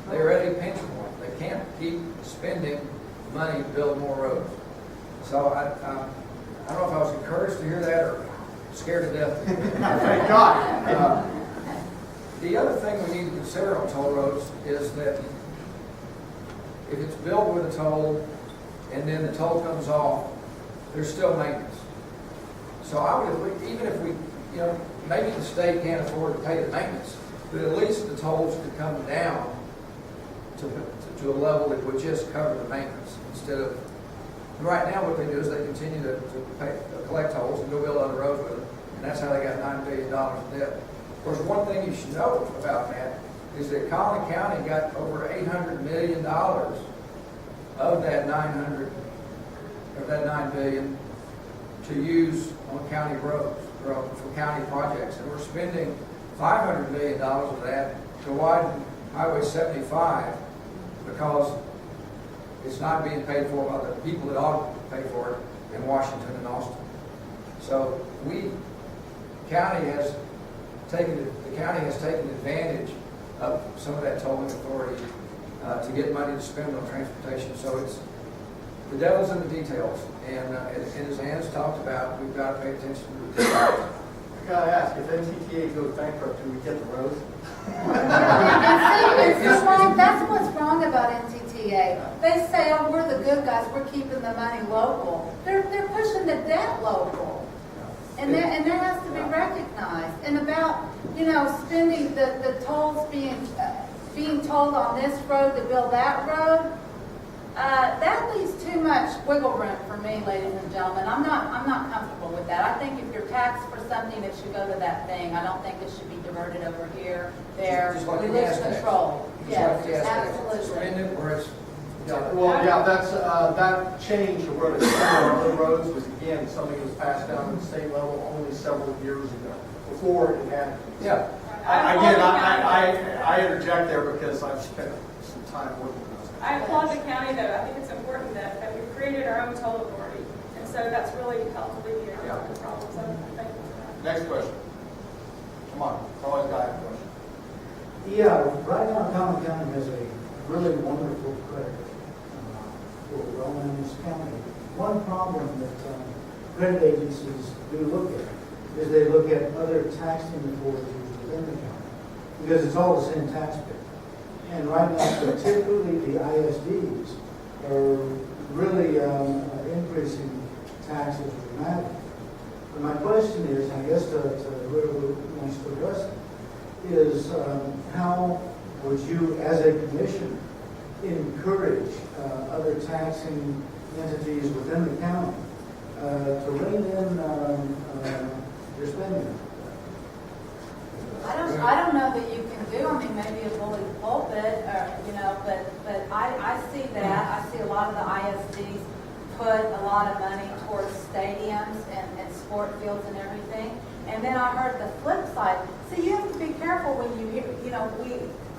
Speaker 4: They're at a pinch point. They can't keep spending money to build more roads. So I don't know if I was encouraged to hear that or scared to death.
Speaker 1: Thank God.
Speaker 4: The other thing we need to consider on toll roads is that if it's built with a toll and then the toll comes off, there's still maintenance. So I would, even if we, maybe the state can't afford to pay the maintenance, but at least the tolls could come down to a level that would just cover the maintenance instead of, right now what they do is they continue to collect tolls and go build other roads with them. And that's how they got $9 billion in debt. Of course, one thing you should know about that is that Collin County got over $800 million of that $9 billion to use on county roads, for county projects. And we're spending $500 million of that to widen Highway 75 because it's not being paid for by the people that ought to pay for it in Washington and Austin. So the county has taken advantage of some of that tolling authority to get money to spend on transportation. So it's the devil's in the details, and as Ann's talked about, we've got to pay attention to the details.
Speaker 1: I gotta ask, if NTTA goes bankrupt, do we get the road?
Speaker 5: That's what's wrong about NTTA. They say, oh, we're the good guys, we're keeping the money local. They're pushing the debt local. And that has to be recognized. And about, spending the tolls being told on this road to build that road, that leaves too much wiggle room for me, ladies and gentlemen. I'm not comfortable with that. I think if you're taxed for something, it should go to that thing. I don't think it should be diverted over here, there.
Speaker 4: Just like
Speaker 5: We
Speaker 4: the
Speaker 5: lose
Speaker 4: gas tax.
Speaker 5: control.
Speaker 4: Just
Speaker 5: Yes,
Speaker 4: like the gas tax.
Speaker 5: absolutely.
Speaker 4: Spend it where it's
Speaker 1: That's that change of where it's on other roads was, again, something that was passed down at the state level only several years ago, before it had.
Speaker 4: Yeah.
Speaker 1: Again, I interject there because I've spent some time working on this.
Speaker 2: I applaud the county, though. I think it's important that we've created our own toll authority. And so that's really helped alleviate the problem. So thank you for that.
Speaker 1: Next question. Come on, always got a question.
Speaker 7: Yeah, right now, Collin County has a really wonderful credit for Rowan's County. One problem that credit agencies do look at is they look at other taxing authorities within the county because it's all the same taxpayer. And right now, particularly the ISDs are really increasing taxes dramatically. And my question is, I guess to whoever wants to address it, is how would you, as a commission, encourage other taxing entities within the county to rein in your spending?
Speaker 5: I don't know that you can do, maybe a bully pulpit, but I see that. I see a lot of the ISDs put a lot of money towards stadiums and sport fields and everything. And then I heard the flip side. See, you have to be careful when you hear, we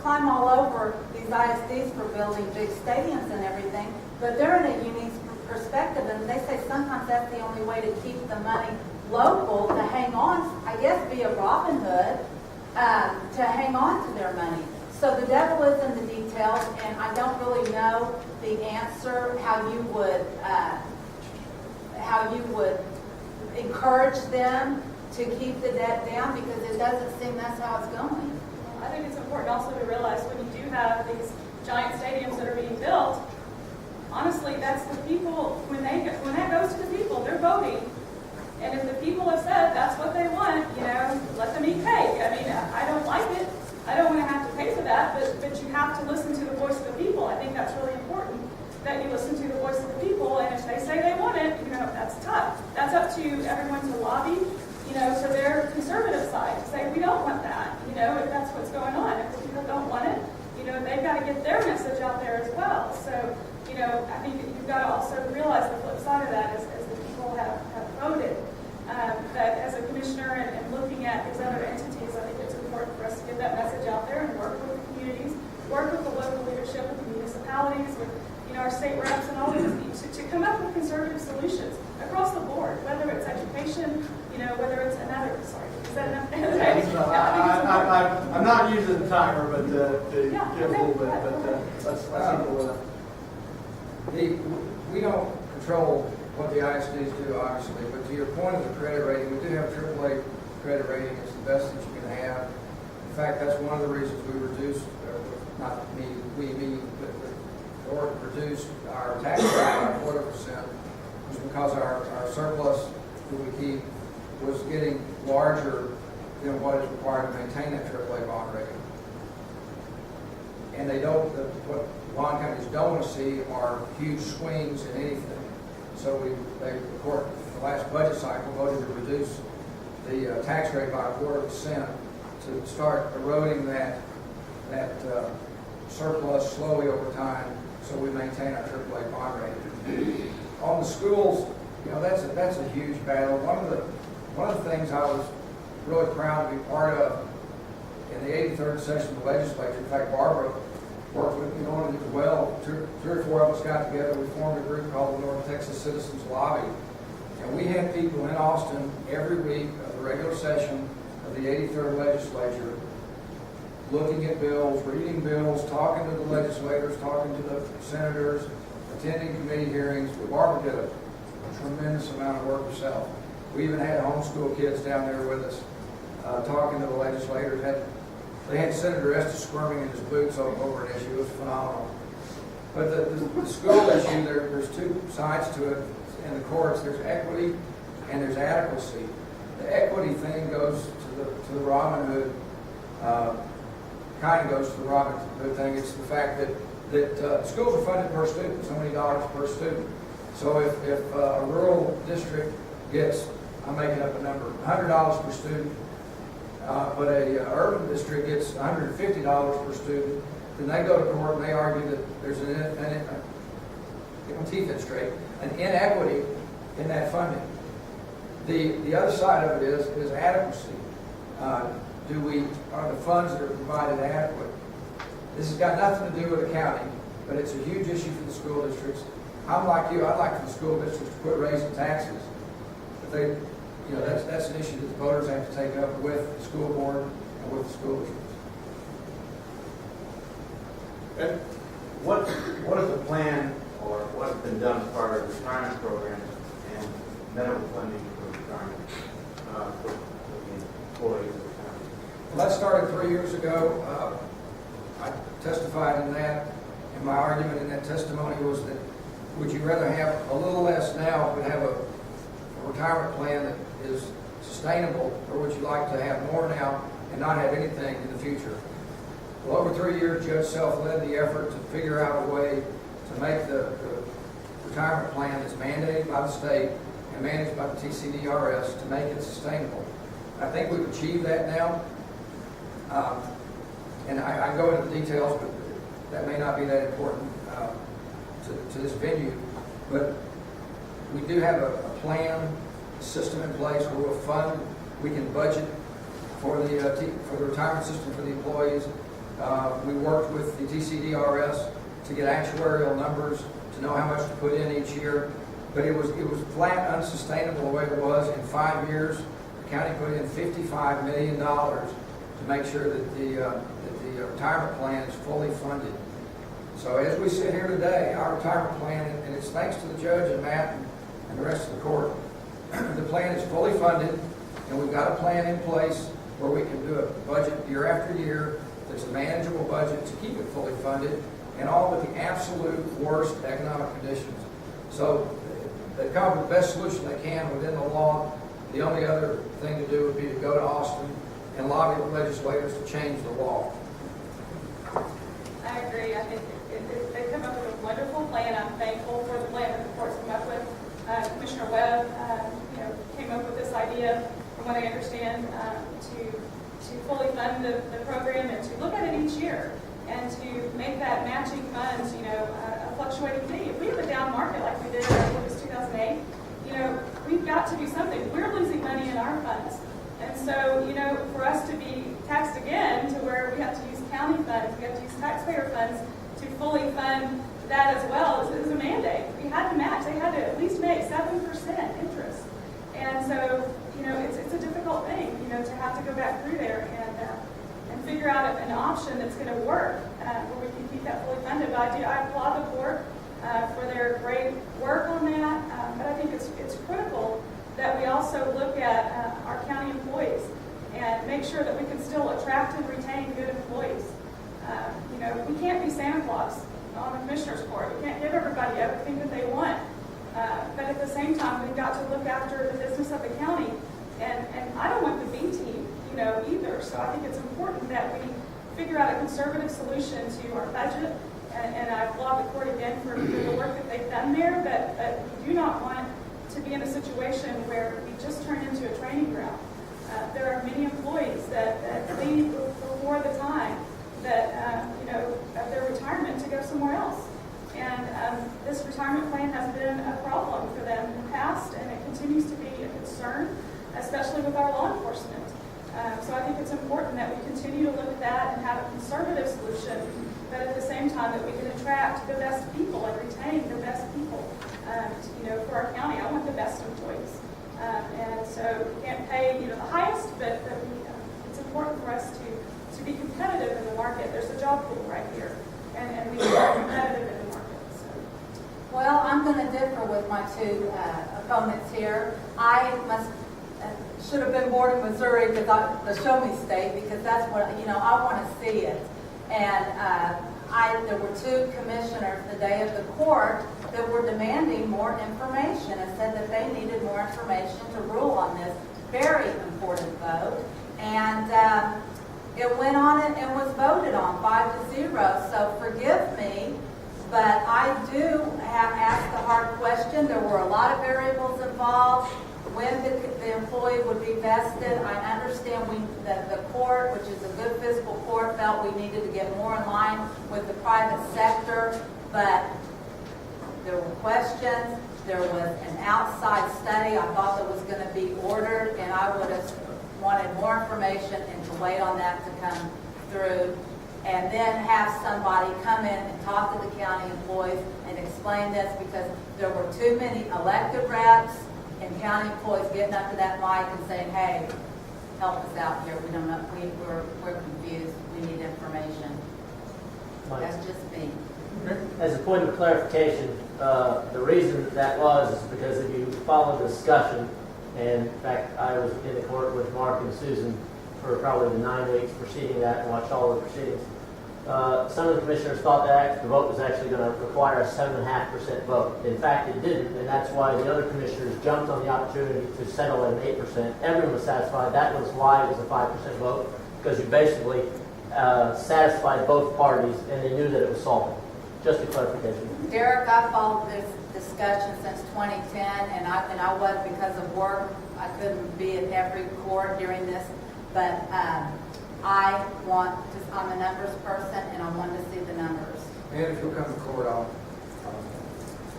Speaker 5: climb all over these ISDs for building big stadiums and everything, but they're in a unique perspective, and they say sometimes that's the only way to keep the money local, to hang on, I guess, via Robin Hood, to hang on to their money. So the devil is in the details, and I don't really know the answer, how you would encourage them to keep the debt down, because it doesn't seem that's how it's going.
Speaker 2: I think it's important also to realize when you do have these giant stadiums that are being built, honestly, that's the people, when that goes to the people, they're voting. And if the people have said that's what they want, let them eat cake. I don't like it. I don't want to have to pay for that, but you have to listen to the voice of the people. I think that's really important, that you listen to the voice of the people, and if they say they want it, that's tough. That's up to everyone to lobby, to their conservative side, to say we don't want that, if that's what's going on. If the people don't want it, they've got to get their message out there as well. So, I think you've got to also realize the flip side of that as the people have voted. That as a commissioner and looking at these other entities, I think it's important for us to get that message out there and work with the communities, work with the local leadership, with the municipalities, with our state reps and all of these to come up with conservative solutions across the board, whether it's education, whether it's another, sorry, is that enough?
Speaker 1: I'm not using the timer, but to give a little bit, but let's equal with it.
Speaker 4: We don't control what the ISDs do, obviously, but to your point of the credit rating, we do have AAA credit rating. It's the best that you can have. In fact, that's one of the reasons we reduced, not me, but reduced our tax rate by 0.25%, was because our surplus that we keep was getting larger than what is required to maintain that AAA bond rating. and they don't, what bond companies don't want to see are huge swings in anything. So the court, the last budget cycle, voted to reduce the tax rate by 0.25% to start eroding that surplus slowly over time, so we maintain our AAA bond rating. On the schools, you know, that's a huge battle. One of the things I was really proud to be part of in the 83rd session of the legislature. In fact, Barbara worked with me on it as well. Three or four of us got together. We formed a group called the North Texas Citizens Lobby, and we had people in Austin every week of the regular session of the 83rd legislature, looking at bills, reading bills, talking to the legislators, talking to the senators, attending committee hearings. Barbara did a tremendous amount of work herself. We even had homeschool kids down there with us, talking to the legislators. They had Senator Estes squirming in his boots over an issue. It was phenomenal. But the school issue, there's two sides to it in the courts. There's equity and there's adequacy. The equity thing goes to the Robin Hood, kind of goes to the Robin Hood thing. It's the fact that schools are funded per student, so many dollars per student. So if a rural district gets, I'm making up a number, $100 per student, but a urban district gets $150 per student, then they go to court and they argue that there's an inequity in that funding. The other side of it is adequacy. Are the funds that are provided adequate? This has got nothing to do with the county, but it's a huge issue for the school districts. I'm like you. I'd like for the school districts to quit raising taxes. But that's an issue that the voters have to take up with the school board and with the school districts.
Speaker 3: Okay. What is the plan, or what's been done as far as retirement programs and medical funding for retirement for the employees of the county?
Speaker 4: Well, that started 3 years ago. I testified in that, and my argument in that testimony was that would you rather have a little less now but have a retirement plan that is sustainable, or would you like to have more now and not have anything in the future? Well, over 3 years, Judge Self led the effort to figure out a way to make the retirement plan that's mandated by the state and managed by the TCDRS to make it sustainable. I think we've achieved that now. And I go into the details, but that may not be that important to this venue. But we do have a plan, a system in place where we can budget for the retirement system for the employees. We worked with the TCDRS to get actuarial numbers to know how much to put in each year. But it was flat unsustainable the way it was. In 5 years, the county put in $55 million to make sure that the retirement plan is fully funded. So as we sit here today, our retirement plan, and it's thanks to the judge and Matt and the rest of the court, the plan is fully funded, and we've got a plan in place where we can do a budget year after year that's a manageable budget to keep it fully funded, and all with the absolute worst economic conditions. So they come up with the best solution they can within the law. The only other thing to do would be to go to Austin and lobby the legislators to change the law.
Speaker 2: I agree. I think they've come up with a wonderful plan. I'm thankful for the plan that the court's come up with. Commissioner Webb, came up with this idea, from what I understand, to fully fund the program and to look at it each year and to make that matching funds, a fluctuating fee. If we have a down market like we did, I think it was 2008, we've got to do something. We're losing money in our funds. And so, for us to be taxed again to where we have to use county funds, we have to use taxpayer funds to fully fund that as well, it was a mandate. We had to match. They had to at least make 7% interest. And so, it's a difficult thing, to have to go back through there and figure out an option that's going to work where we can keep that fully funded. But I applaud the court for their great work on that. But I think it's critical that we also look at our county employees and make sure that we can still attract and retain good employees. We can't be Santa Claus on the commissioner's court. We can't give everybody everything that they want. But at the same time, we've got to look after the business of the county. And I don't want the B team, either. So I think it's important that we figure out a conservative solution to our budget. And I applaud the court again for the work that they've done there, but we do not want to be in a situation where we just turn into a training ground. There are many employees that leave before the time that, of their retirement to go somewhere else. And this retirement plan has been a problem for them in the past, and it continues to be a concern, especially with our law enforcement. So I think it's important that we continue to look at that and have a conservative solution, but at the same time that we can attract the best people and retain the best people. For our county, I want the best employees. And so we can't pay, the highest, but it's important for us to be competitive in the market. There's a job pool right here, and we are competitive in the market. So.
Speaker 5: Well, I'm going to differ with my two opponents here. I should have been born in Missouri, the show me state, because that's what, I want to see it. And there were two commissioners the day of the court that were demanding more information and said that they needed more information to rule on this very important vote. And it went on and was voted on 5-0. So forgive me, but I do ask the hard question. There were a lot of variables involved. When the employee would be vested, I understand that the court, which is a good fiscal court, felt we needed to get more in line with the private sector, but there were questions. There was an outside study I thought that was going to be ordered, and I would have wanted more information and to wait on that to come through, and then have somebody come in and talk to the county employees and explain this, because there were too many elected reps and county employees getting up to that mic and saying, hey, help us out here. We don't know. We're confused. We need information. That's just me.
Speaker 8: As a point of clarification, the reason that was is because if you follow the discussion, and in fact, I was in the court with Mark and Susan for probably the 9 weeks preceding that and watched all the proceedings. Some of the commissioners thought that the vote was actually going to require a 7.5% vote. In fact, it didn't, and that's why the other commissioners jumped on the opportunity to settle at an 8%. Everyone was satisfied. That was why it was a 5% vote, because you basically satisfied both parties, and they knew that it was solved. Just a clarification.
Speaker 5: Derek, I followed this discussion since 2010, and I was, because of work, I couldn't be at every court during this, but I'm a numbers person, and I want to see the numbers.
Speaker 4: And if you'll come to court, I'll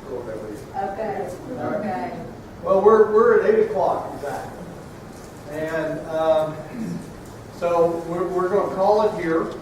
Speaker 4: go over that with you.
Speaker 5: Okay. Okay.
Speaker 1: Well, we're at 8 o'clock exactly. And so we're going to call it here.